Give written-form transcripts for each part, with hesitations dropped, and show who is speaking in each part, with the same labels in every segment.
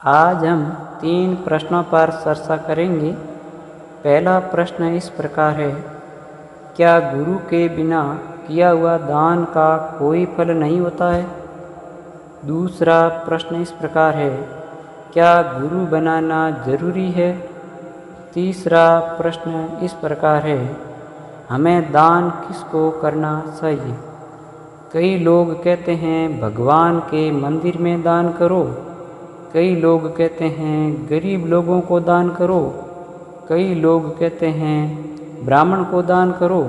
Speaker 1: आज हम 3 प्रश्नों पर चर्चा करेंगे। पहला प्रश्न इस प्रकार है, क्या गुरु के बिना किया हुआ दान का कोई फल नहीं होता है? दूसरा प्रश्न इस प्रकार है, क्या गुरु बनाना जरूरी है? तीसरा प्रश्न इस प्रकार है, हमें दान किसको करना चाहिए? कई लोग कहते हैं भगवान के मंदिर में दान करो, कई लोग कहते हैं गरीब लोगों को दान करो, कई लोग कहते हैं ब्राह्मण को दान करो,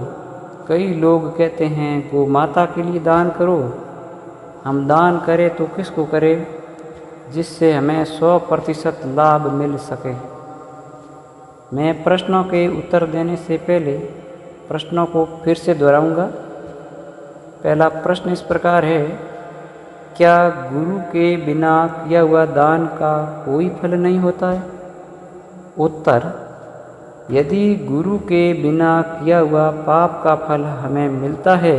Speaker 1: कई लोग कहते हैं गौ माता के लिए दान करो। हम दान करें तो किसको करें जिससे हमें 100% लाभ मिल सके? मैं प्रश्नों के उत्तर देने से पहले प्रश्नों को फिर से दोहराऊंगा। पहला प्रश्न इस प्रकार है, क्या गुरु के बिना किया हुआ दान का कोई फल नहीं होता है? उत्तर, यदि गुरु के बिना किया हुआ पाप का फल हमें मिलता है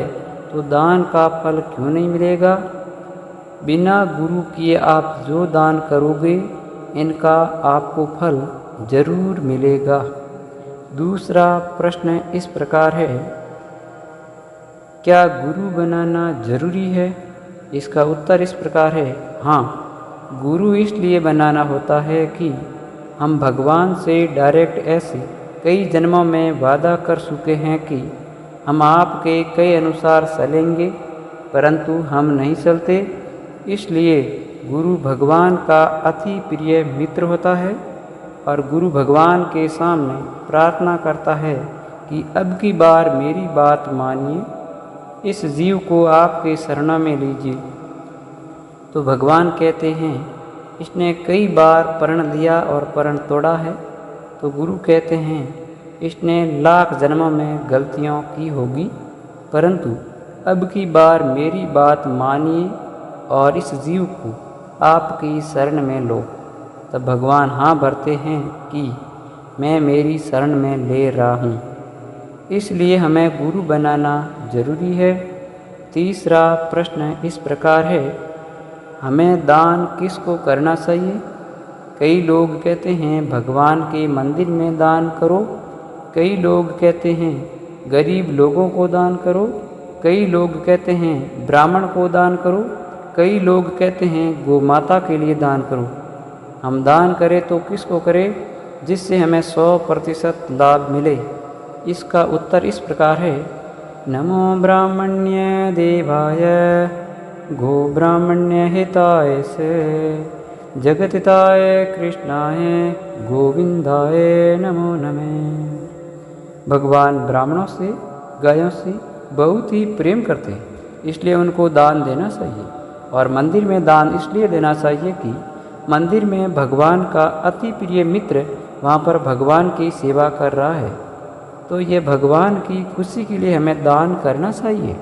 Speaker 1: तो दान का फल क्यों नहीं मिलेगा? बिना गुरु किए आप जो दान करोगे इनका आपको फल जरूर मिलेगा। दूसरा प्रश्न इस प्रकार है, क्या गुरु बनाना जरूरी है? इसका उत्तर इस प्रकार है, हाँ, गुरु इसलिए बनाना होता है कि हम भगवान से डायरेक्ट ऐसे कई जन्मों में वादा कर चुके हैं कि हम आपके कई अनुसार चलेंगे, परंतु हम नहीं चलते। इसलिए गुरु भगवान का अति प्रिय मित्र होता है और गुरु भगवान के सामने प्रार्थना करता है कि अब की बार मेरी बात मानिए, इस जीव को आपके शरण में लीजिए। तो भगवान कहते हैं इसने कई बार प्रण लिया और प्रण तोड़ा है। तो गुरु कहते हैं इसने लाख जन्मों में गलतियां की होगी, परंतु अब की बार मेरी बात मानिए और इस जीव को आपकी शरण में लो। तब भगवान हाँ भरते हैं कि मैं मेरी शरण में ले रहा हूँ। इसलिए हमें गुरु बनाना जरूरी है। तीसरा प्रश्न इस प्रकार है, हमें दान किसको करना चाहिए? कई लोग कहते हैं भगवान के मंदिर में दान करो, कई लोग कहते हैं गरीब लोगों को दान करो, कई लोग कहते हैं ब्राह्मण को दान करो, कई लोग कहते हैं गौ माता के लिए दान करो। हम दान करें तो किसको करें जिससे हमें 100% लाभ मिले? इसका उत्तर इस प्रकार है, नमो ब्राह्मण्य देवाय गो ब्राह्मण्य हिताय से जगतिताय कृष्णाय गोविंदाय नमो नमः। भगवान ब्राह्मणों से गायों से बहुत ही प्रेम करते हैं, इसलिए उनको दान देना चाहिए। और मंदिर में दान इसलिए देना चाहिए कि मंदिर में भगवान का अति प्रिय मित्र वहाँ पर भगवान की सेवा कर रहा है, तो ये भगवान की खुशी के लिए हमें दान करना चाहिए।